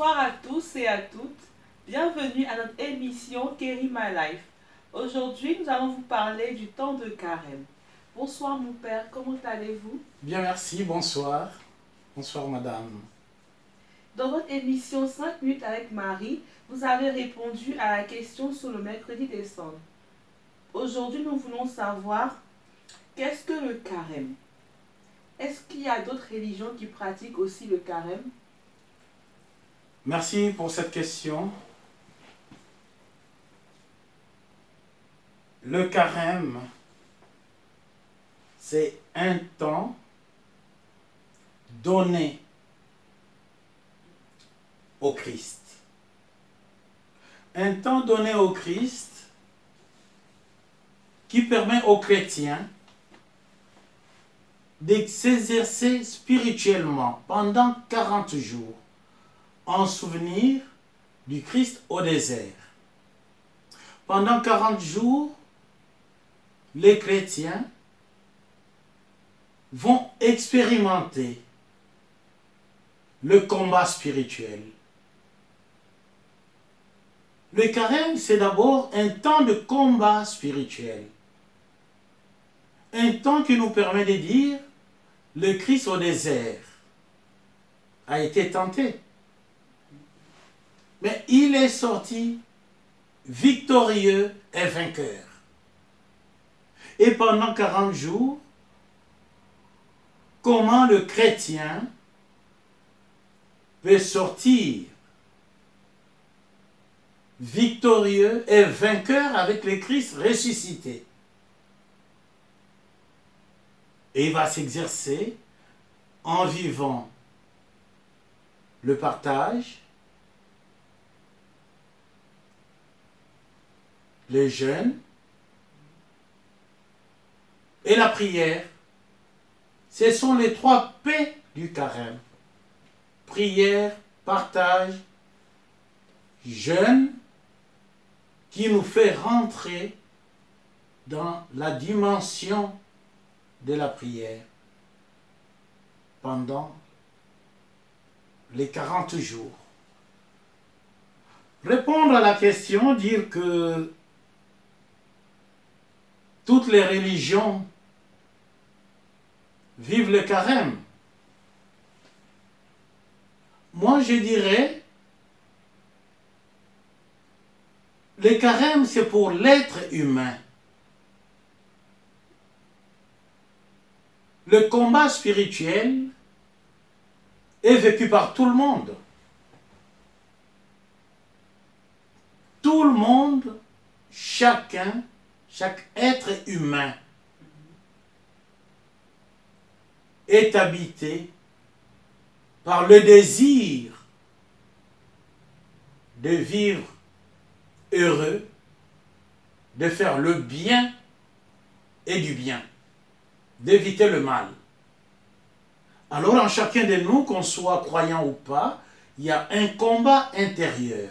Bonsoir à tous et à toutes. Bienvenue à notre émission Kerry My Life. Aujourd'hui, nous allons vous parler du temps de carême. Bonsoir mon père, comment allez-vous? Bien, merci, bonsoir. Bonsoir madame. Dans votre émission 5 minutes avec Marie, vous avez répondu à la question sur le mercredi décembre. Aujourd'hui, nous voulons savoir qu'est-ce que le carême? Est-ce qu'il y a d'autres religions qui pratiquent aussi le carême? Merci pour cette question. Le carême, c'est un temps donné au Christ. Un temps donné au Christ qui permet aux chrétiens de s'exercer spirituellement pendant 40 jours en souvenir du Christ au désert. Pendant 40 jours, les chrétiens vont expérimenter le combat spirituel. Le carême, c'est d'abord un temps de combat spirituel. Un temps qui nous permet de dire, le Christ au désert a été tenté. Mais il est sorti victorieux et vainqueur. Et pendant 40 jours, comment le chrétien peut sortir victorieux et vainqueur avec le Christ ressuscité? Et il va s'exercer en vivant le partage, le jeûne et la prière. Ce sont les 3 P du carême. Prière, partage, jeûne, qui nous fait rentrer dans la dimension de la prière pendant les 40 jours. Répondre à la question, dire que toutes les religions vivent le carême. Moi, je dirais, le carême, c'est pour l'être humain. Le combat spirituel est vécu par tout le monde. Tout le monde, chacun, chaque être humain est habité par le désir de vivre heureux, de faire le bien et du bien, d'éviter le mal. Alors en chacun de nous, qu'on soit croyant ou pas, il y a un combat intérieur.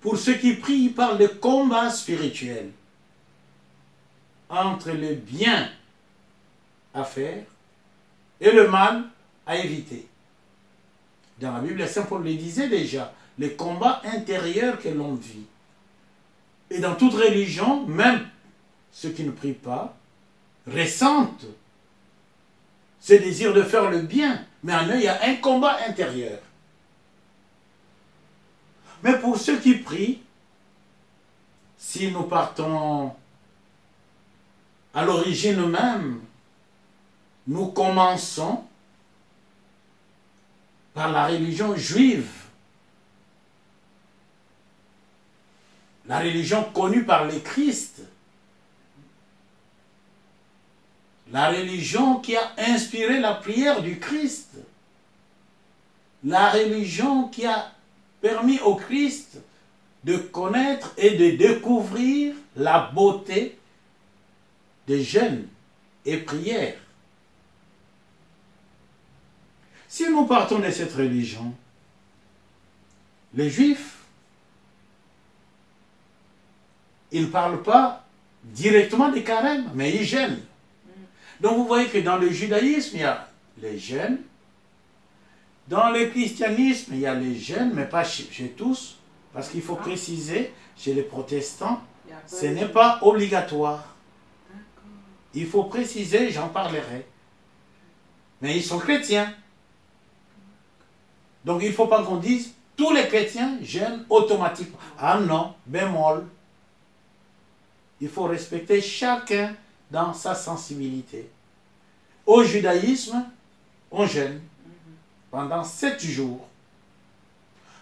Pour ceux qui prient, ils parlent de combat spirituel entre le bien à faire et le mal à éviter. Dans la Bible, Saint Paul le disait déjà, le combat intérieur que l'on vit. Et dans toute religion, même ceux qui ne prient pas, ressentent ce désir de faire le bien. Mais en eux, il y a un combat intérieur. Mais pour ceux qui prient, si nous partons à l'origine même, nous commençons par la religion juive, la religion connue par les Christ, la religion qui a inspiré la prière du Christ, la religion qui a permis au Christ de connaître et de découvrir la beauté des jeûnes et prières. Si nous partons de cette religion, les Juifs, ils ne parlent pas directement des carême, mais ils jeûnent. Donc vous voyez que dans le judaïsme, il y a les jeûnes, Dans le christianisme, il y a les jeûnes, mais pas chez tous, parce qu'il faut préciser, chez les protestants, ce n'est pas obligatoire. Il faut préciser, j'en parlerai. Mais ils sont chrétiens. Donc il ne faut pas qu'on dise, tous les chrétiens jeûnent automatiquement. Ah non, bémol. Il faut respecter chacun dans sa sensibilité. Au judaïsme, on jeûne pendant 7 jours.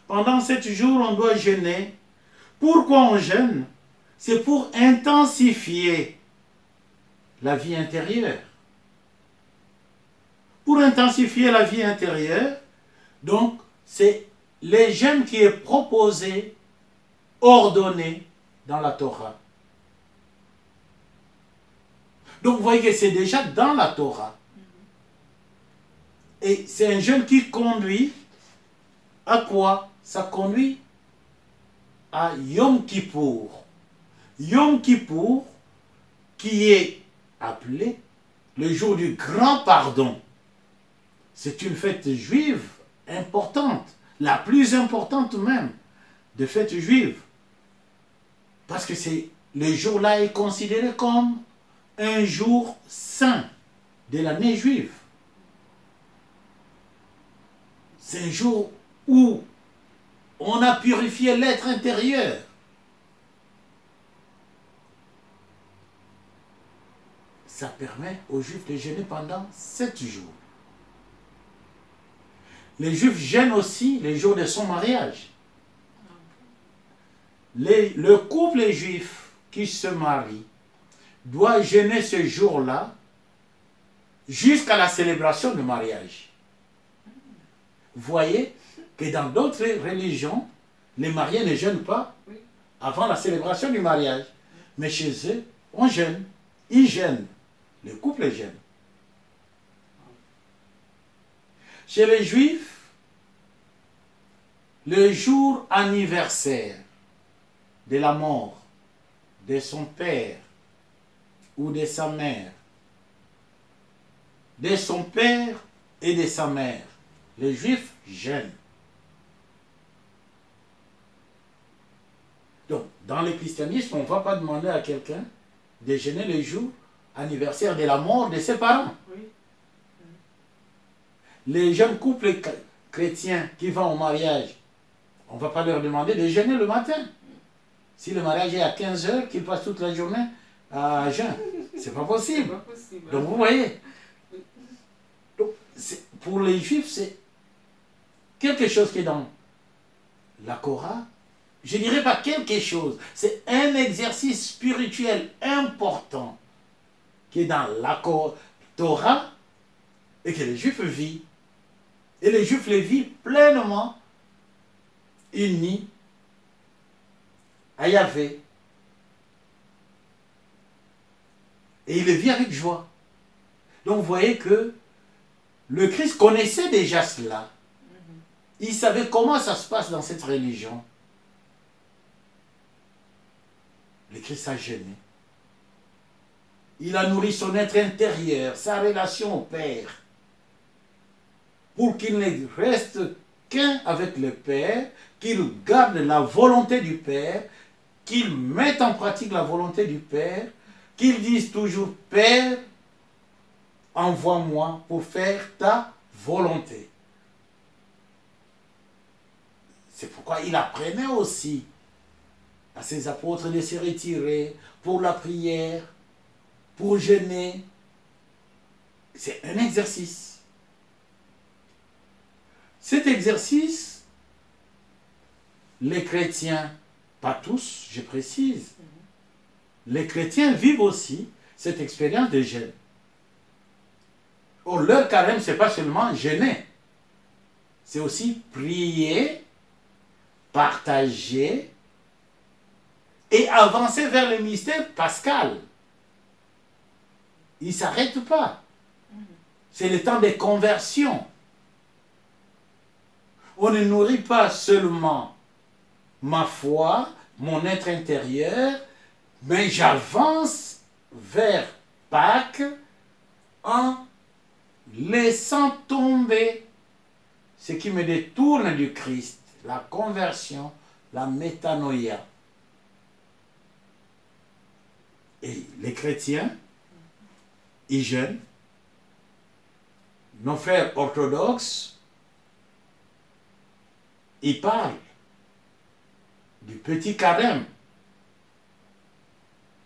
Pendant 7 jours, on doit jeûner. Pourquoi on jeûne? C'est pour intensifier la vie intérieure. Pour intensifier la vie intérieure, donc, c'est le jeûne qui est proposé, ordonné dans la Torah. Donc, vous voyez que c'est déjà dans la Torah. Et c'est un jeûne qui conduit à quoi? Ça conduit à Yom Kippour. Yom Kippour, qui est appelé le jour du grand pardon. C'est une fête juive importante, la plus importante même de fête juive. Parce que le jour-là est considéré comme un jour saint de l'année juive. C'est un jour où on a purifié l'être intérieur. Ça permet aux Juifs de jeûner pendant 7 jours. Les Juifs jeûnent aussi les jours de son mariage. Le couple juif qui se marie doit jeûner ce jour-là jusqu'à la célébration du mariage. Vous voyez que dans d'autres religions, les mariés ne jeûnent pas avant la célébration du mariage. Mais chez eux, on jeûne. Ils jeûnent. Le couple jeûne. Chez les Juifs, le jour anniversaire de la mort de son père ou de sa mère, de son père et de sa mère, les Juifs jeûnent. Donc, dans le christianisme, on ne va pas demander à quelqu'un de jeûner le jour anniversaire de la mort de ses parents. Oui. Les jeunes couples chrétiens qui vont au mariage, on ne va pas leur demander de jeûner le matin. Si le mariage est à 15 h, qu'ils passent toute la journée à jeûne. C'est pas possible. Pas possible. Donc vous voyez. Donc, pour les Juifs, c'est quelque chose qui est dans la Torah. Je ne dirais pas quelque chose. C'est un exercice spirituel important qui est dans la Torah et que les Juifs vivent. Et les Juifs les vivent pleinement unis à Yahvé. Et il le vit avec joie. Donc vous voyez que le Christ connaissait déjà cela. Il savait comment ça se passe dans cette religion. Le Christ a jeûné. Il a nourri son être intérieur, sa relation au Père, pour qu'il ne reste qu'un avec le Père, qu'il garde la volonté du Père, qu'il mette en pratique la volonté du Père, qu'il dise toujours « Père, envoie-moi pour faire ta volonté ». C'est pourquoi il apprenait aussi à ses apôtres de se retirer pour la prière, pour jeûner. C'est un exercice. Cet exercice, les chrétiens, pas tous, je précise, les chrétiens vivent aussi cette expérience de jeûne. Or, leur carême, ce n'est pas seulement jeûner, c'est aussi prier, partager et avancer vers le mystère pascal. Ils ne s'arrêtent pas. C'est le temps de conversion. On ne nourrit pas seulement ma foi, mon être intérieur, mais j'avance vers Pâques en laissant tomber ce qui me détourne du Christ, la conversion, la métanoïa. Et les chrétiens, ils jeûnent, nos frères orthodoxes, ils parlent du petit carême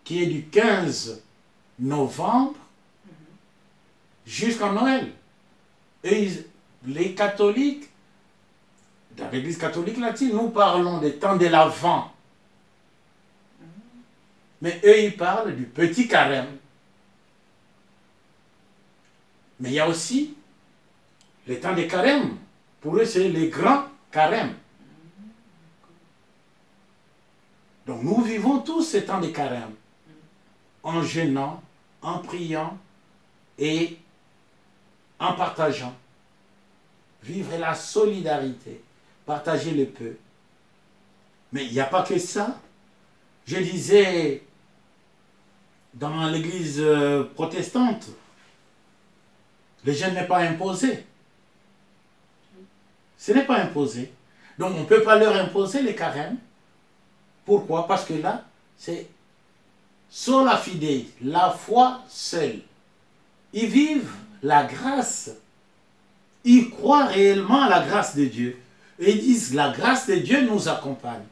qui est du 15 novembre jusqu'à Noël. Et les catholiques, dans l'église catholique latine, nous parlons des temps de l'Avent. Mais eux, ils parlent du petit carême. Mais il y a aussi les temps de carême. Pour eux, c'est les grands carêmes. Donc nous vivons tous ces temps de carême. En jeûnant, en priant et en partageant. Vivre la solidarité. Partager le peu. Mais il n'y a pas que ça. Je disais, dans l'église protestante, le jeûne n'est pas imposé. Ce n'est pas imposé. Donc on ne peut pas leur imposer les carèmes. Pourquoi? Parce que là, c'est sola fide, la foi seule. Ils vivent la grâce. Ils croient réellement à la grâce de Dieu. Et ils disent, la grâce de Dieu nous accompagne.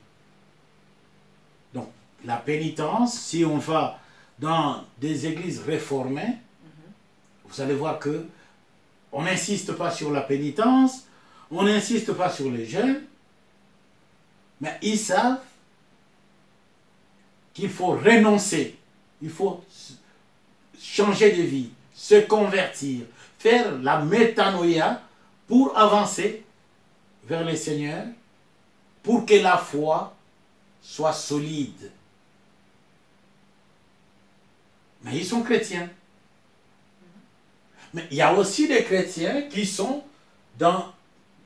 Donc, la pénitence, si on va dans des églises réformées, vous allez voir que on n'insiste pas sur la pénitence, on n'insiste pas sur les jeûnes, mais ils savent qu'il faut renoncer, il faut changer de vie, se convertir, faire la métanoïa pour avancer vers le Seigneur, pour que la foi soit solide. Mais ils sont chrétiens. Mais il y a aussi des chrétiens qui sont dans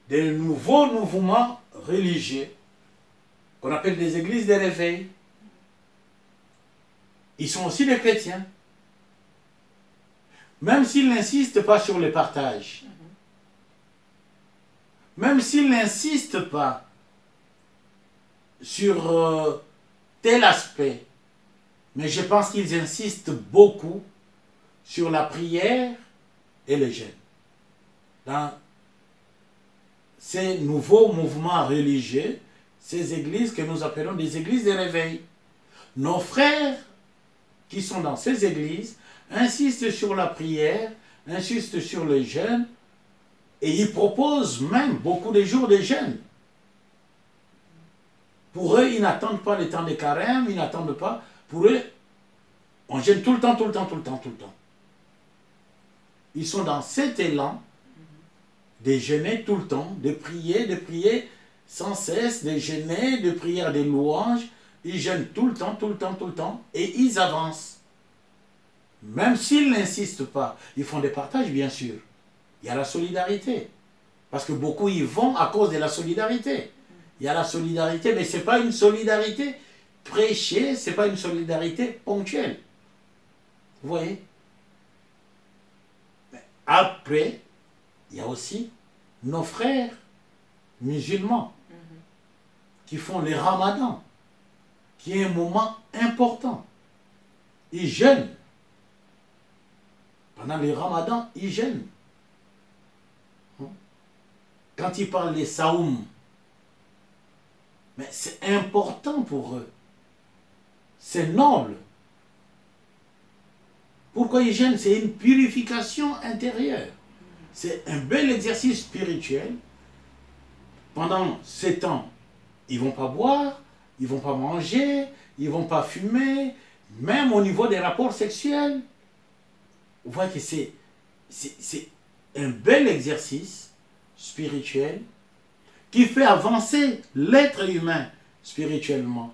des nouveaux mouvements religieux, qu'on appelle des églises de réveil. Ils sont aussi des chrétiens. Même s'ils n'insistent pas sur le partage. Même s'ils n'insistent pas sur tel aspect. Mais je pense qu'ils insistent beaucoup sur la prière et le jeûne. Dans ces nouveaux mouvements religieux, ces églises que nous appelons des églises de réveil. Nos frères qui sont dans ces églises insistent sur la prière, insistent sur le jeûne, et ils proposent même beaucoup de jours de jeûne. Pour eux, ils n'attendent pas le temps de carême, ils n'attendent pas. Pour eux, on jeûne tout le temps, tout le temps, tout le temps, tout le temps. Ils sont dans cet élan de jeûner tout le temps, de prier sans cesse, de jeûner, de prier des louanges. Ils jeûnent tout le temps, tout le temps, tout le temps, et ils avancent. Même s'ils n'insistent pas, ils font des partages, bien sûr. Il y a la solidarité. Parce que beaucoup y vont à cause de la solidarité. Il y a la solidarité, mais ce n'est pas une solidarité prêchée, ce n'est pas une solidarité ponctuelle. Vous voyez? Mais après, il y a aussi nos frères musulmans qui font les ramadans, qui est un moment important. Ils jeûnent. Pendant les ramadans, ils jeûnent. Quand ils parlent des saoum, mais c'est important pour eux. C'est noble. Pourquoi ils jeûnent? C'est une purification intérieure. C'est un bel exercice spirituel. Pendant ces temps, ils ne vont pas boire, ils ne vont pas manger, ils ne vont pas fumer, même au niveau des rapports sexuels. Vous voyez que c'est un bel exercice spirituel qui fait avancer l'être humain spirituellement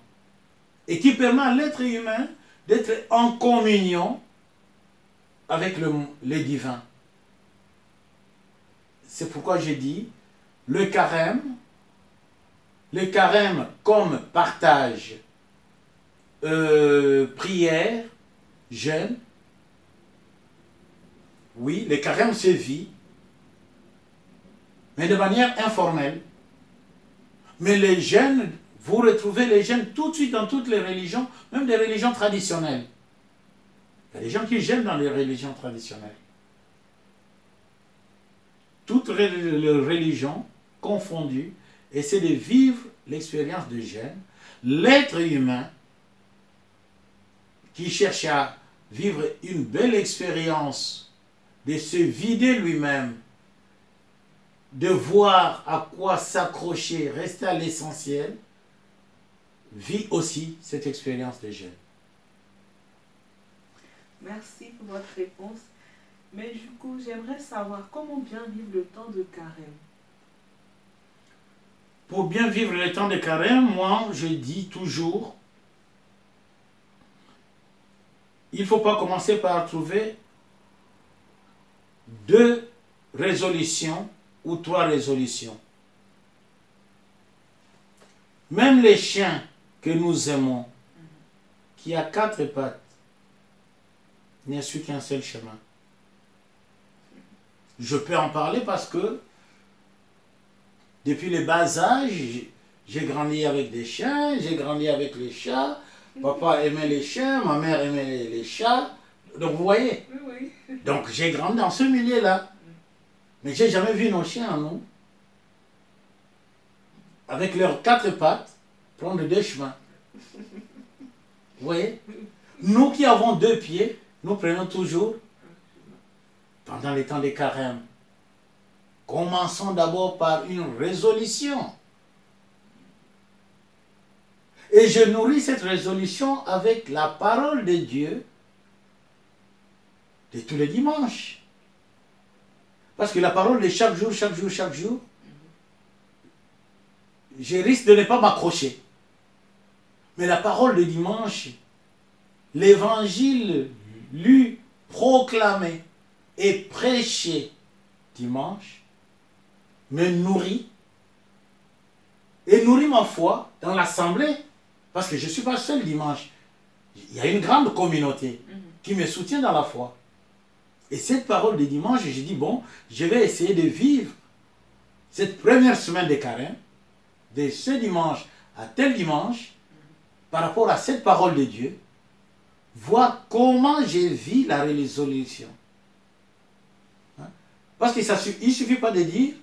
et qui permet à l'être humain d'être en communion avec le divin. C'est pourquoi j'ai dit le carême comme partage, prière, jeûne. Oui, le carême se vit. mais de manière informelle. Mais les jeûnes, vous retrouvez les jeûnes tout de suite dans toutes les religions, même des religions traditionnelles. Il y a des gens qui jeûnent dans les religions traditionnelles. Toutes les religions confondues, essaient de vivre l'expérience de jeûne. L'être humain qui cherche à vivre une belle expérience, de se vider lui-même, de voir à quoi s'accrocher, rester à l'essentiel, vit aussi cette expérience de jeûne. Merci pour votre réponse. Mais du coup, j'aimerais savoir comment bien vivre le temps de carême. Pour bien vivre le temps de carême, moi, je dis toujours, il ne faut pas commencer par trouver 2 résolutions ou 3 résolutions. Même les chiens que nous aimons, qui a 4 pattes, n'y suit qu'un seul chemin. Je peux en parler parce que depuis le bas âge, j'ai grandi avec des chiens, j'ai grandi avec les chats. Papa aimait les chiens, ma mère aimait les chats. Donc vous voyez. Oui, oui. Donc j'ai grandi dans ce milieu-là. Mais j'ai jamais vu nos chiens, nous, avec leurs 4 pattes, prendre 2 chemins. Vous voyez? Nous qui avons 2 pieds, nous prenons toujours, pendant les temps des carêmes, commençons d'abord par une résolution. Et je nourris cette résolution avec la parole de Dieu de tous les dimanches. Parce que la parole de chaque jour, je risque de ne pas m'accrocher. Mais la parole de dimanche, l'évangile lu, proclamé et prêché dimanche, me nourrit et nourrit ma foi dans l'assemblée. Parce que je ne suis pas seul dimanche. Il y a une grande communauté qui me soutient dans la foi. Et cette parole de dimanche, j'ai dit, bon, je vais essayer de vivre cette première semaine de carême, de ce dimanche à tel dimanche, par rapport à cette parole de Dieu, voir comment je vis la résolution. Hein? Parce qu'il ne suffit pas de dire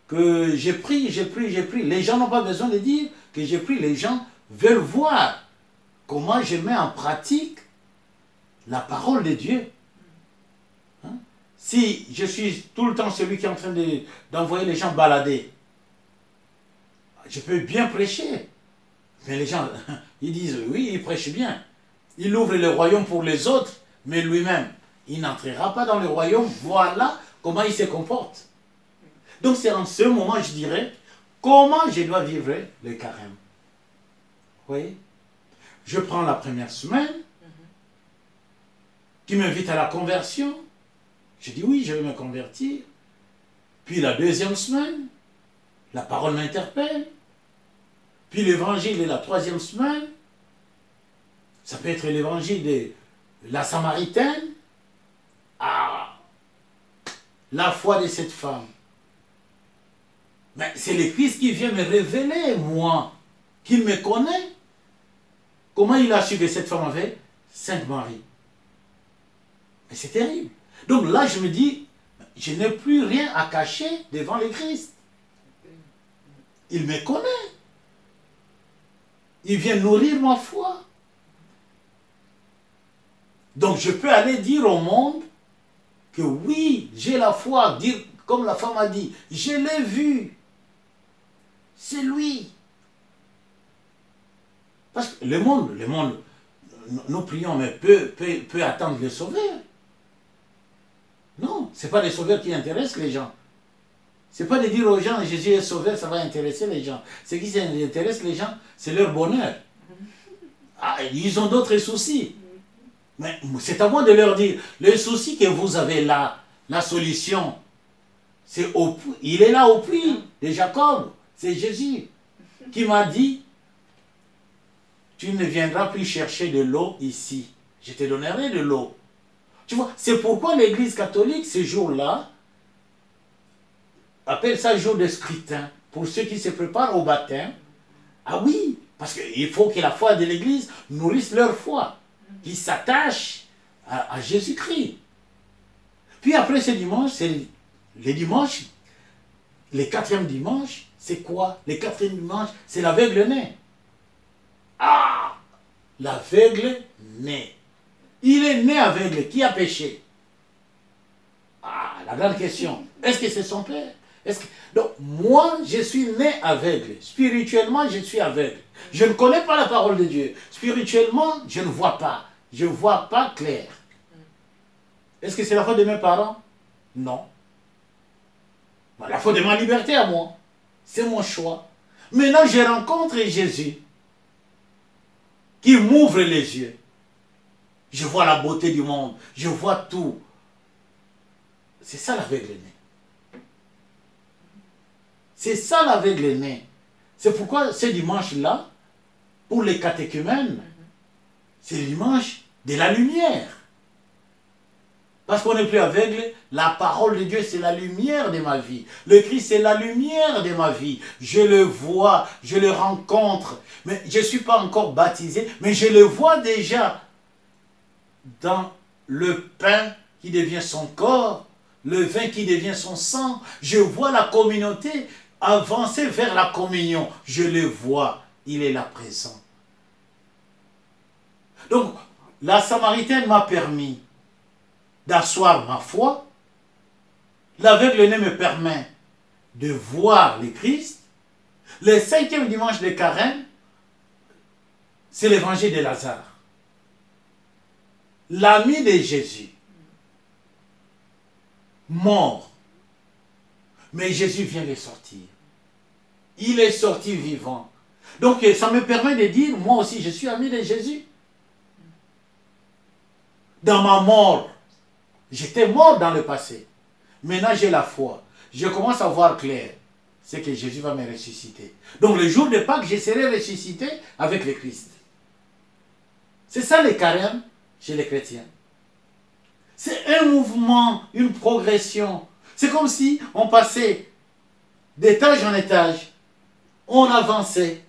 que j'ai pris. Les gens n'ont pas besoin de dire que j'ai pris. Les gens veulent voir comment je mets en pratique la parole de Dieu. Hein? Si je suis tout le temps celui qui est en train d'envoyer les gens balader, je peux bien prêcher. Mais les gens, ils disent, oui, il prêche bien. Il ouvre le royaume pour les autres, mais lui-même, il n'entrera pas dans le royaume. Voilà comment il se comporte. Donc c'est en ce moment, je dirais, comment je dois vivre le carême. Vous voyez? Je prends la première semaine, qui m'invite à la conversion. Je dis oui, je vais me convertir. Puis la deuxième semaine, la parole m'interpelle. Puis l'évangile est la troisième semaine. Ça peut être l'évangile de la Samaritaine. Ah, la foi de cette femme. Mais c'est le Christ qui vient me révéler, moi, qu'il me connaît. Comment il a su que cette femme avait 5 maris? Mais c'est terrible. Donc là, je me dis, je n'ai plus rien à cacher devant le Christ. Il me connaît. Il vient nourrir ma foi. Donc je peux aller dire au monde que oui, j'ai la foi, dire comme la femme a dit, je l'ai vu. C'est lui. Parce que le monde, nous prions, mais peut attendre le sauveur. Non, ce n'est pas les sauveurs qui intéressent les gens. Ce n'est pas de dire aux gens, Jésus est sauveur, ça va intéresser les gens. Ce qui intéresse les gens, c'est leur bonheur. Ah, ils ont d'autres soucis. Mais c'est à moi de leur dire, le souci que vous avez là, la solution, il est là au puits de Jacob. C'est Jésus qui m'a dit, tu ne viendras plus chercher de l'eau ici. Je te donnerai de l'eau. Tu vois, c'est pourquoi l'Église catholique, ces jours-là, appelle ça jour de scrutin, pour ceux qui se préparent au baptême. Ah oui, parce qu'il faut que la foi de l'Église nourrisse leur foi, qu'ils s'attachent à Jésus-Christ. Puis après ce dimanche, c'est les dimanches, les quatrièmes dimanches, c'est quoi? Les quatrièmes dimanches, c'est l'aveugle-né. Ah! L'aveugle-né. Il est né aveugle. Qui a péché? Ah, la grande question. Est-ce que c'est son père? Donc, moi, je suis né aveugle. Spirituellement, je suis aveugle. Je ne connais pas la parole de Dieu. Spirituellement, je ne vois pas. Je ne vois pas clair. Est-ce que c'est la faute de mes parents? Non. La faute de ma liberté à moi. C'est mon choix. Maintenant, je rencontre Jésus qui m'ouvre les yeux. Je vois la beauté du monde. Je vois tout. C'est ça l'aveugle-né. C'est ça l'aveugle-né. C'est pourquoi ce dimanche-là, pour les catéchumènes, c'est le dimanche de la lumière. Parce qu'on n'est plus aveugle, la parole de Dieu, c'est la lumière de ma vie. Le Christ, c'est la lumière de ma vie. Je le vois, je le rencontre. Mais je ne suis pas encore baptisé, mais je le vois déjà dans le pain qui devient son corps, le vin qui devient son sang. Je vois la communauté avancer vers la communion. Je le vois, il est là présent. Donc, la Samaritaine m'a permis d'asseoir ma foi. L'aveugle-né me permet de voir le Christ. Le 5e dimanche de Carême, c'est l'évangile de Lazare. L'ami de Jésus, mort. Mais Jésus vient de sortir. Il est sorti vivant. Donc ça me permet de dire, moi aussi je suis ami de Jésus. Dans ma mort, j'étais mort dans le passé. Maintenant j'ai la foi. Je commence à voir clair. C'est que Jésus va me ressusciter. Donc le jour de Pâques, je serai ressuscité avec le Christ. C'est ça le carême chez les chrétiens. C'est un mouvement, une progression. C'est comme si on passait d'étage en étage. On avançait.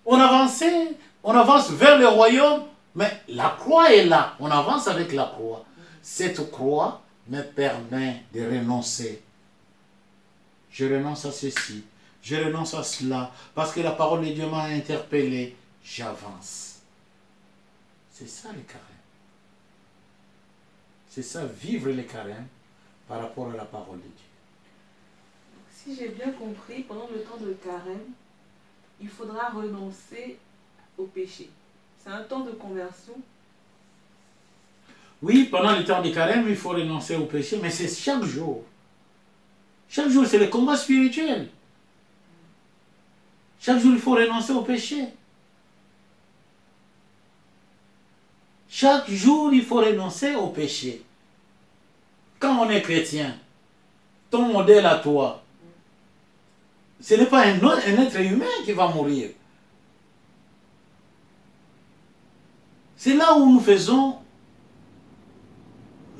On avançait, on avance vers le royaume, mais la croix est là. On avance avec la croix. Cette croix me permet de renoncer. Je renonce à ceci, je renonce à cela, parce que la parole de Dieu m'a interpellé. J'avance. C'est ça le carême. C'est ça, vivre le carême par rapport à la parole de Dieu. Si j'ai bien compris, pendant le temps de carême, il faudra renoncer au péché. C'est un temps de conversion. Oui, pendant le temps de carême, il faut renoncer au péché, mais c'est chaque jour. Chaque jour, c'est le combat spirituel. Chaque jour, il faut renoncer au péché. Chaque jour, il faut renoncer au péché. Quand on est chrétien, ton modèle à toi, ce n'est pas un être humain qui va mourir. C'est là où nous faisons,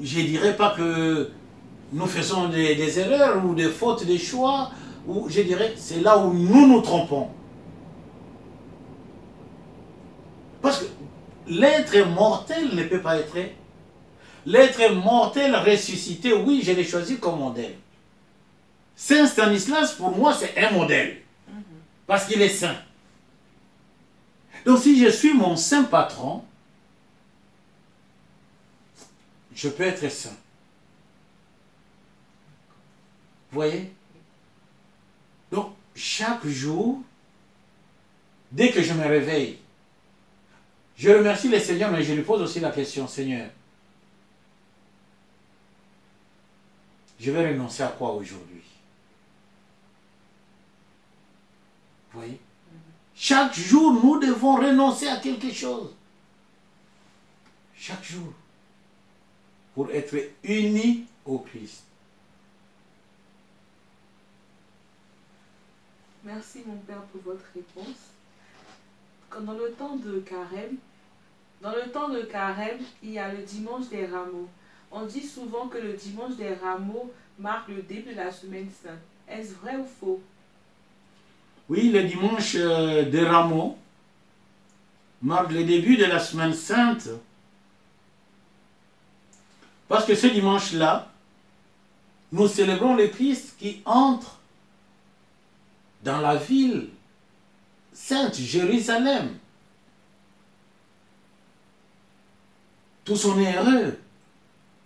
je ne dirais pas que nous faisons des erreurs ou des fautes de choix, ou je dirais, c'est là où nous nous trompons. Parce que l'être mortel ne peut pas être. L'être mortel ressuscité, oui, je l'ai choisi comme modèle. Saint Stanislas, pour moi, c'est un modèle. Parce qu'il est saint. Donc si je suis mon saint patron, je peux être saint. Vous voyez? Donc, chaque jour, dès que je me réveille, je remercie le Seigneur, mais je lui pose aussi la question, Seigneur, je vais renoncer à quoi aujourd'hui? Vous voyez? Chaque jour, nous devons renoncer à quelque chose. Chaque jour. Pour être unis au Christ. Merci mon Père pour votre réponse. Dans le temps de carême, il y a le dimanche des rameaux. On dit souvent que le dimanche des rameaux marque le début de la semaine sainte. Est-ce vrai ou faux? Oui, le dimanche de Rameaux marque le début de la semaine sainte. Parce que ce dimanche-là, nous célébrons le Christ qui entre dans la ville sainte, Jérusalem. Tous on est heureux.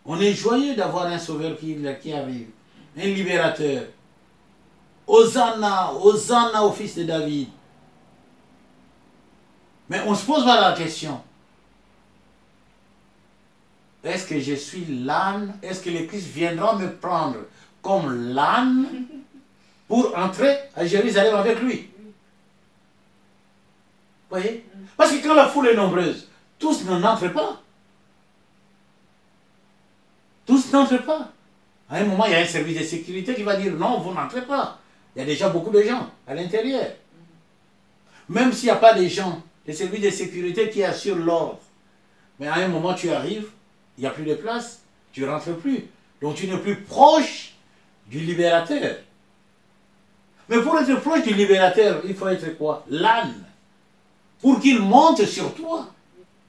On est joyeux d'avoir un sauveur qui arrive, un libérateur. Hosanna, Hosanna au fils de David. Mais on se pose voilà la question. Est-ce que je suis l'âne? Est-ce que le Christ viendra me prendre comme l'âne pour entrer à Jérusalem avec lui? Vous voyez? Parce que quand la foule est nombreuse, tous n'entrent pas. Tous n'entrent pas. À un moment, il y a un service de sécurité qui va dire non, vous n'entrez pas. Il y a déjà beaucoup de gens à l'intérieur. Même s'il n'y a pas de gens, des services de sécurité qui assurent l'ordre. Mais à un moment, tu arrives, il n'y a plus de place, tu ne rentres plus. Donc tu n'es plus proche du libérateur. Mais pour être proche du libérateur, il faut être quoi? L'âne. Pour qu'il monte sur toi.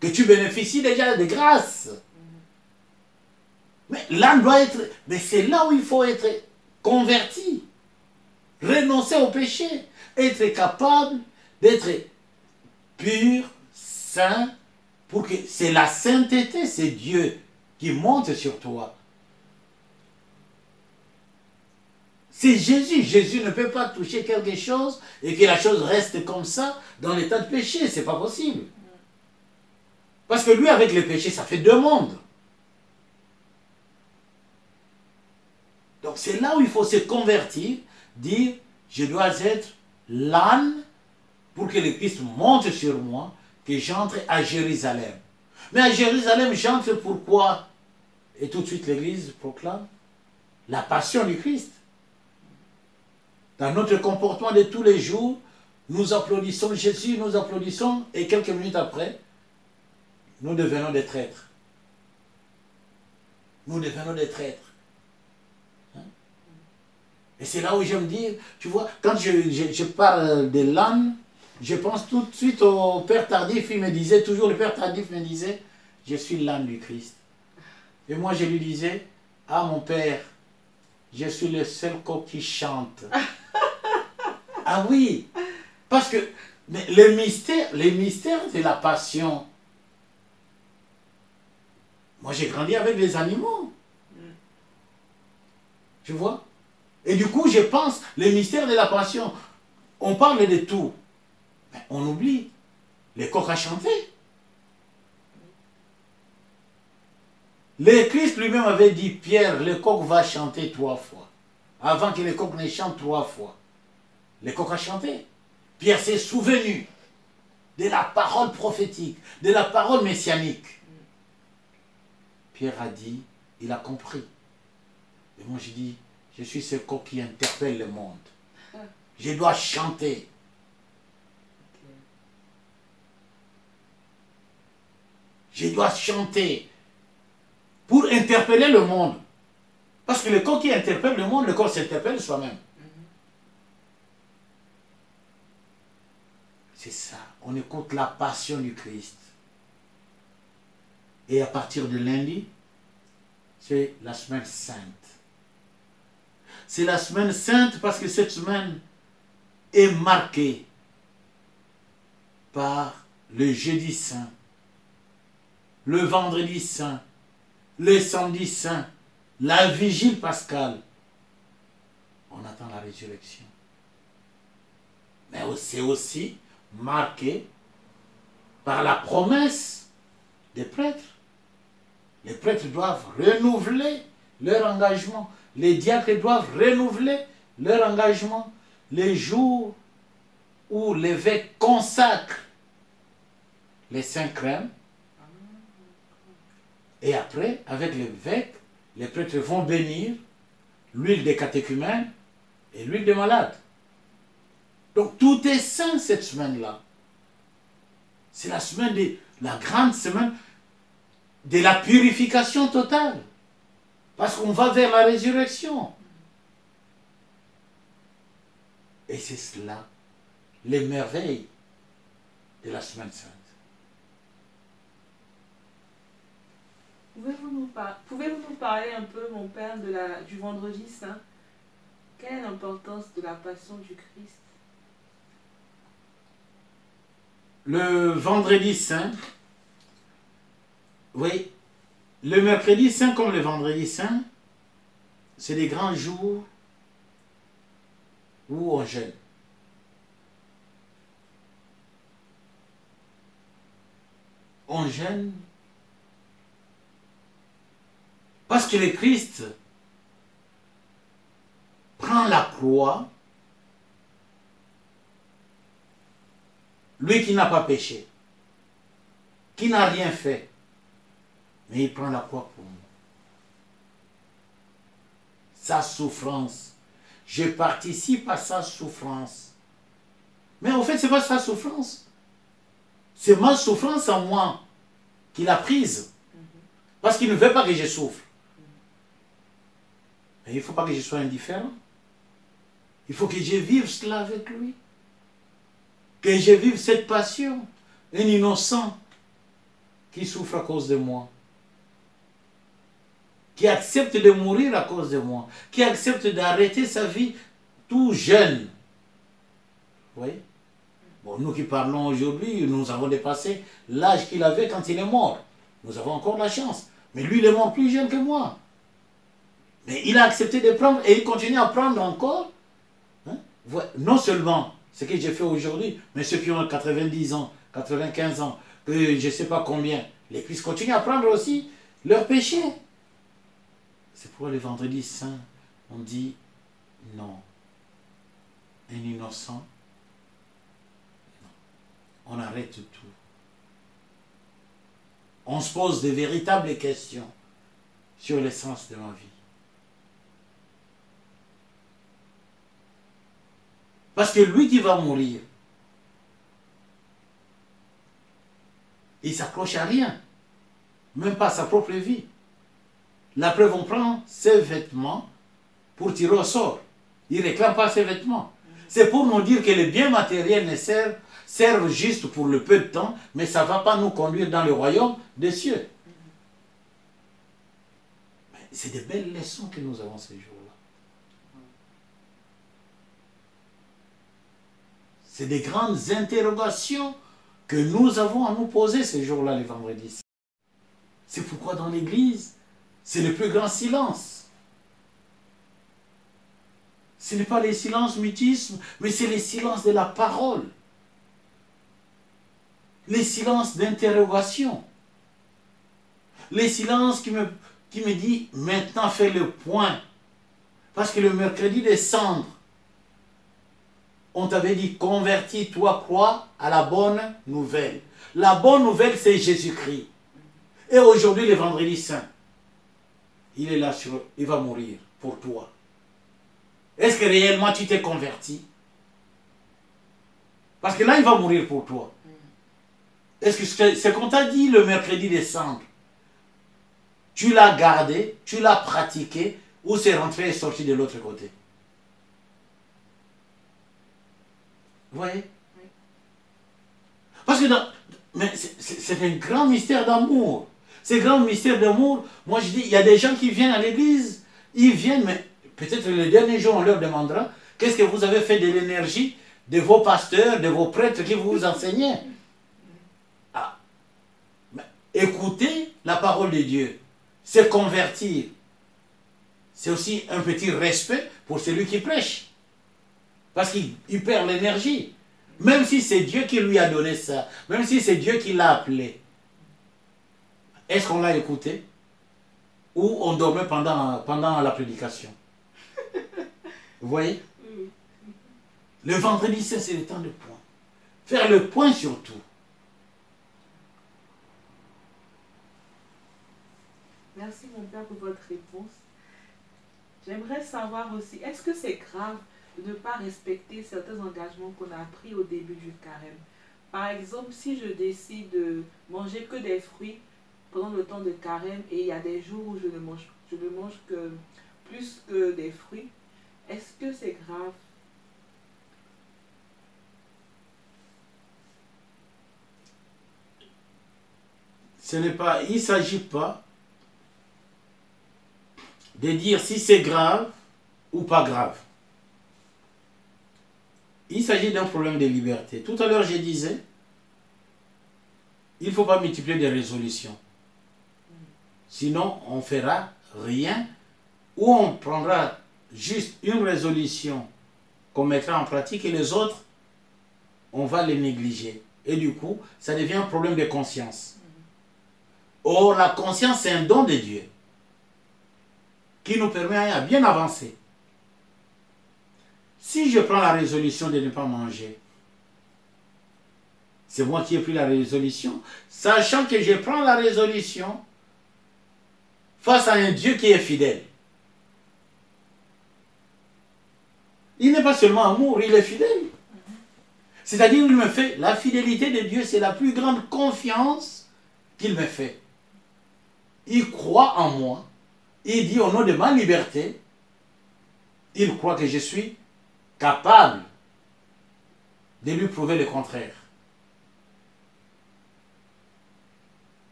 Que tu bénéficies déjà de grâce. Mais l'âne doit être... Mais c'est là où il faut être converti. Renoncer au péché. Être capable d'être pur, saint. Pour que... C'est la sainteté, c'est Dieu qui monte sur toi. C'est Jésus. Jésus ne peut pas toucher quelque chose et que la chose reste comme ça dans l'état de péché. C'est pas possible. Parce que lui, avec le péché, ça fait deux mondes. Donc c'est là où il faut se convertir, dire, je dois être l'âne pour que le Christ monte sur moi, que j'entre à Jérusalem. Mais à Jérusalem, j'entre pourquoi? Et tout de suite l'Église proclame la passion du Christ. Dans notre comportement de tous les jours, nous applaudissons Jésus, nous applaudissons, et quelques minutes après, nous devenons des traîtres. Nous devenons des traîtres. Et c'est là où j'aime dire, tu vois, quand je parle de l'âne, je pense tout de suite au Père Tardif. Il me disait toujours, le Père Tardif me disait, je suis l'âne du Christ. Et moi je lui disais, ah mon Père, je suis le seul coq qui chante. Ah oui, parce que mais les mystères de la passion, moi j'ai grandi avec les animaux. Tu vois? Et du coup, je pense, les mystères de la passion, on parle de tout. Mais on oublie. Les coqs à chanter. Le Christ lui-même avait dit, Pierre, le coq va chanter 3 fois. Avant que le coq ne chante 3 fois. Le coq a chanté. Pierre s'est souvenu de la parole prophétique, de la parole messianique. Pierre a dit, il a compris. Et moi je dis, je suis ce coq qui interpelle le monde. Je dois chanter. Je dois chanter pour interpeller le monde. Parce que le coq qui interpelle le monde, le coq s'interpelle soi-même. C'est ça. On écoute la passion du Christ. Et à partir de lundi, c'est la semaine sainte. C'est la semaine sainte parce que cette semaine est marquée par le jeudi saint, le vendredi saint, le samedi saint, la vigile pascale. On attend la résurrection. Mais c'est aussi marqué par la promesse des prêtres. Les prêtres doivent renouveler leur engagement. Les diacres doivent renouveler leur engagement. Les jours où l'évêque consacre les 5 crèmes. Et après, avec l'évêque, les prêtres vont bénir l'huile des catéchumènes et l'huile des malades. Donc tout est saint cette semaine-là. C'est la semaine de la grande semaine de la purification totale. Parce qu'on va vers la résurrection. Et c'est cela, les merveilles de la Semaine Sainte. Pouvez-vous nous parler un peu, mon Père, du vendredi saint? Quelle est l'importance de la passion du Christ? Le vendredi saint, oui, le mercredi saint comme le vendredi saint, c'est des grands jours où on jeûne. On jeûne parce que le Christ prend la croix, lui qui n'a pas péché, qui n'a rien fait, mais il prend la croix pour nous. Sa souffrance. Je participe à sa souffrance. Mais en fait, ce n'est pas sa souffrance. C'est ma souffrance en moi qu'il a prise. Parce qu'il ne veut pas que je souffre. Mais il ne faut pas que je sois indifférent. Il faut que je vive cela avec lui. Que je vive cette passion. Un innocent qui souffre à cause de moi. Qui accepte de mourir à cause de moi. Qui accepte d'arrêter sa vie tout jeune. Vous voyez? Bon, nous qui parlons aujourd'hui, nous avons dépassé l'âge qu'il avait quand il est mort. Nous avons encore la chance. Mais lui, il est mort plus jeune que moi. Mais il a accepté de prendre et il continue à prendre encore. Hein? Non seulement ce que j'ai fait aujourd'hui, mais ceux qui ont 90 ans, 95 ans, que je ne sais pas combien, les Christ continuent à prendre aussi leurs péchés. C'est pourquoi le vendredi saint, on dit non. Un innocent, non. On arrête tout. On se pose de véritables questions sur l'essence de ma vie. Parce que lui qui va mourir, il ne s'accroche à rien, même pas à sa propre vie. La preuve, on prend ses vêtements pour tirer au sort. Il ne réclame pas ses vêtements. C'est pour nous dire que les biens matériels ne servent juste pour le peu de temps, mais ça ne va pas nous conduire dans le royaume des cieux. C'est des belles leçons que nous avons ces jours-là. C'est des grandes interrogations que nous avons à nous poser ces jours-là, les vendredis. C'est pourquoi dans l'Église, c'est le plus grand silence. Ce n'est pas les silences mutisme, mais c'est les silences de la parole. Les silences d'interrogation. Les silences qui me disent, maintenant fais le point. Parce que le mercredi des cendres, on t'avait dit, convertis-toi, crois à la bonne nouvelle. La bonne nouvelle, c'est Jésus-Christ. Et aujourd'hui, le vendredi saint, il est là, il va mourir pour toi. Est-ce que réellement tu t'es converti? Parce que là, il va mourir pour toi. Est-ce que ce qu'on t'a dit le mercredi des cendres, tu l'as gardé, tu l'as pratiqué, ou c'est rentré et sorti de l'autre côté? Vous voyez? Oui. Parce que c'est un grand mystère d'amour. C'est un grand mystère d'amour. Moi je dis, il y a des gens qui viennent à l'église, ils viennent, mais peut-être le dernier jour on leur demandera, qu'est-ce que vous avez fait de l'énergie de vos pasteurs, de vos prêtres qui vous enseignaient? Ah. Mais écoutez la parole de Dieu, c'est convertir. C'est aussi un petit respect pour celui qui prêche. Parce qu'il perd l'énergie. Même si c'est Dieu qui lui a donné ça. Même si c'est Dieu qui l'a appelé. Est-ce qu'on l'a écouté? Ou on dormait pendant la prédication? Vous voyez? Le vendredi saint, c'est le temps de point. Faire le point sur tout. Merci mon Père pour votre réponse. J'aimerais savoir aussi, est-ce que c'est grave de ne pas respecter certains engagements qu'on a pris au début du carême? Par exemple, si je décide de manger que des fruits pendant le temps de carême et il y a des jours où je ne mange que plus que des fruits, est-ce que c'est grave? Ce n'est pas, il ne s'agit pas de dire si c'est grave ou pas grave. Il s'agit d'un problème de liberté. Tout à l'heure, je disais, il ne faut pas multiplier des résolutions. Sinon, on ne fera rien ou on prendra juste une résolution qu'on mettra en pratique et les autres, on va les négliger. Et du coup, ça devient un problème de conscience. Or, la conscience, c'est un don de Dieu qui nous permet à bien avancer. Si je prends la résolution de ne pas manger, c'est moi qui ai pris la résolution, sachant que je prends la résolution face à un Dieu qui est fidèle. Il n'est pas seulement amour, il est fidèle. C'est-à-dire, il me fait, la fidélité de Dieu, c'est la plus grande confiance qu'il me fait. Il croit en moi. Il dit au nom de ma liberté, il croit que je suis capable de lui prouver le contraire.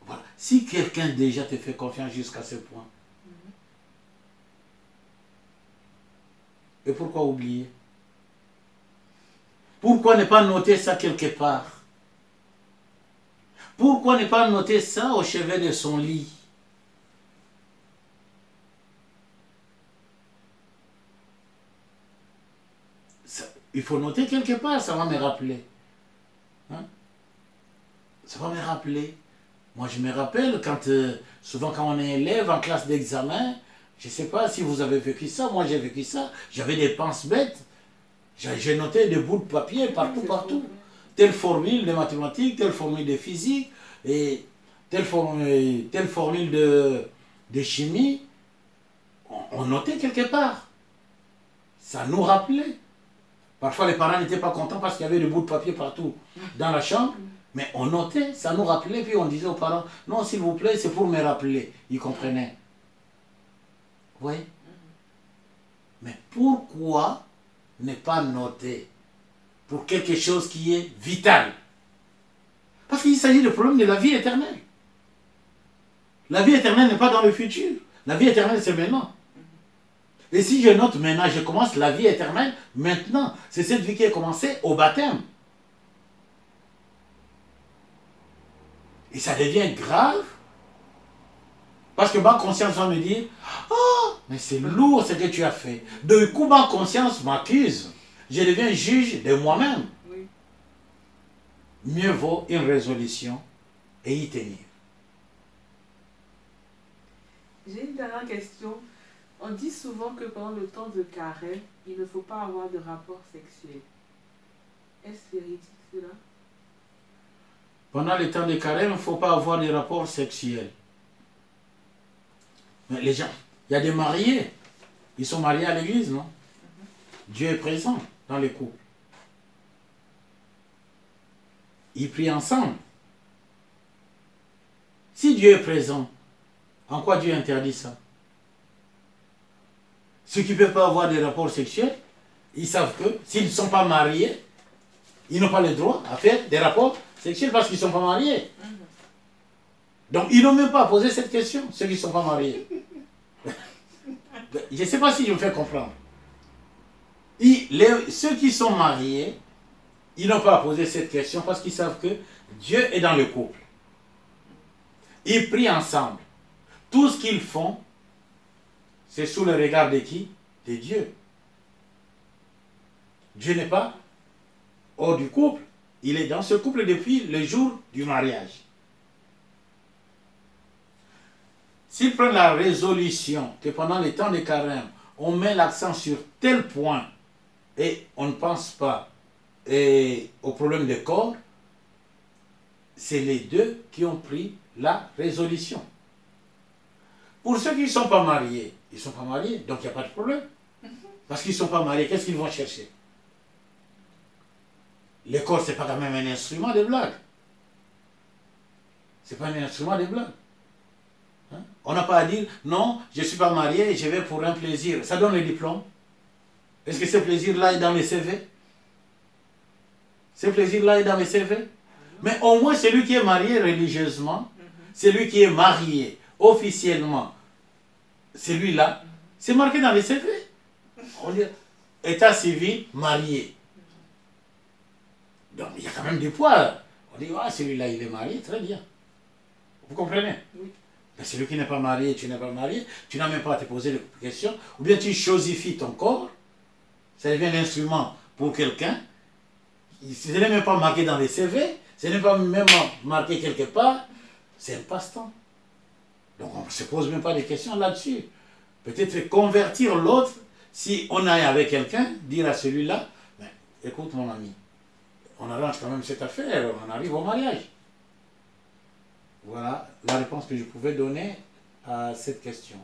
Voilà. Si quelqu'un déjà te fait confiance jusqu'à ce point, et pourquoi oublier? Pourquoi ne pas noter ça quelque part? Pourquoi ne pas noter ça au chevet de son lit? Ça, il faut noter quelque part, ça va me rappeler. Hein? Ça va me rappeler. Moi, je me rappelle, souvent quand on est élève en classe d'examen, je ne sais pas si vous avez vécu ça, moi j'ai vécu ça, j'avais des penses bêtes, j'ai noté des bouts de papier partout. Telle formule de mathématiques, telle formule de physique, et telle formule de chimie, on notait quelque part. Ça nous rappelait. Parfois les parents n'étaient pas contents parce qu'il y avait des bouts de papier partout dans la chambre, mais on notait, ça nous rappelait, puis on disait aux parents, non s'il vous plaît, c'est pour me rappeler. Ils comprenaient. Oui. Mais pourquoi ne pas noter pour quelque chose qui est vital? Parce qu'il s'agit du problème de la vie éternelle. La vie éternelle n'est pas dans le futur. La vie éternelle, c'est maintenant. Et si je note maintenant, je commence la vie éternelle maintenant. C'est cette vie qui a commencé au baptême. Et ça devient grave. Parce que ma conscience va me dire, oh, mais c'est lourd ce que tu as fait. Du coup, ma conscience m'accuse. Je deviens juge de moi-même. Oui. Mieux vaut une résolution et y tenir. J'ai une dernière question. On dit souvent que pendant le temps de carême, il ne faut pas avoir de rapport sexuel. Est-ce véridique cela? Pendant le temps de carême, il ne faut pas avoir de rapports sexuels. Mais les gens, il y a des mariés. Ils sont mariés à l'église, non? Dieu est présent dans les couples. Ils prient ensemble. Si Dieu est présent, en quoi Dieu interdit ça? Ceux qui ne peuvent pas avoir des rapports sexuels, ils savent que s'ils ne sont pas mariés, ils n'ont pas le droit à faire des rapports sexuels parce qu'ils ne sont pas mariés. Donc ils n'ont même pas à poser cette question, ceux qui ne sont pas mariés. Je ne sais pas si je me fais comprendre. Ceux qui sont mariés, ils n'ont pas à poser cette question parce qu'ils savent que Dieu est dans le couple. Ils prient ensemble. Tout ce qu'ils font, c'est sous le regard de qui? De Dieu. Dieu n'est pas hors du couple. Il est dans ce couple depuis le jour du mariage. S'ils prennent la résolution que pendant les temps de carême, on met l'accent sur tel point et on ne pense pas au problème de corps, c'est les deux qui ont pris la résolution. Pour ceux qui ne sont pas mariés, ils ne sont pas mariés, donc il n'y a pas de problème. Parce qu'ils ne sont pas mariés, qu'est-ce qu'ils vont chercher? Le corps, ce n'est pas quand même un instrument de blague. Ce n'est pas un instrument de blague. Hein? On n'a pas à dire, non, je ne suis pas marié, je vais pour un plaisir. Ça donne le diplôme. Est-ce que ce plaisir-là est dans les CV? Ce plaisir-là est dans les CV? Mais au moins, celui qui est marié religieusement, celui qui est marié officiellement, celui-là, c'est marqué dans les CV. On dit état civil, marié. Donc, il y a quand même des poids. On dit, ah, celui-là, il est marié, très bien. Vous comprenez? Oui. Mais celui qui n'est pas marié, tu n'es pas marié, tu n'as même pas à te poser de questions. Ou bien tu chosifies ton corps, ça devient un instrument pour quelqu'un. Ce n'est même pas marqué dans les CV, ce n'est pas même marqué quelque part. C'est un passe-temps. Donc on ne se pose même pas de questions là-dessus. Peut-être convertir l'autre, si on est avec quelqu'un, dire à celui-là, écoute mon ami, on arrange quand même cette affaire, on arrive au mariage. Voilà la réponse que je pouvais donner à cette question.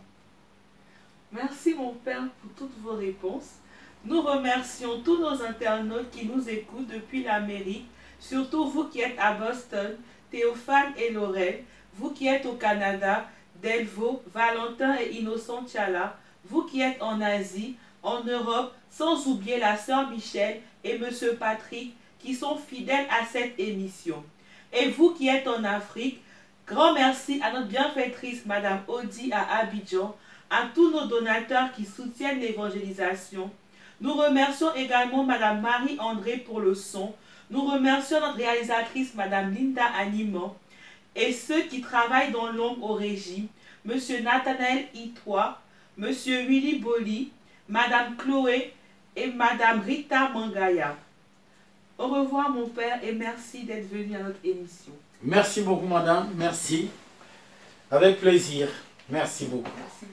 Merci mon Père pour toutes vos réponses. Nous remercions tous nos internautes qui nous écoutent depuis l'Amérique, surtout vous qui êtes à Boston, Théophane et Laurel, vous qui êtes au Canada, Delvaux, Valentin et Innocent Tchala, vous qui êtes en Asie, en Europe, sans oublier la sœur Michel et monsieur Patrick qui sont fidèles à cette émission. Et vous qui êtes en Afrique, grand merci à notre bienfaitrice Madame Audi à Abidjan, à tous nos donateurs qui soutiennent l'évangélisation. Nous remercions également Madame Marie-André pour le son. Nous remercions notre réalisatrice Madame Linda Animant et ceux qui travaillent dans l'ombre au régime, Monsieur Nathanaël Itois, Monsieur Willy Boli, Madame Chloé et Madame Rita Mangaya. Au revoir mon Père et merci d'être venu à notre émission. Merci beaucoup madame, merci. Avec plaisir. Merci beaucoup. Merci.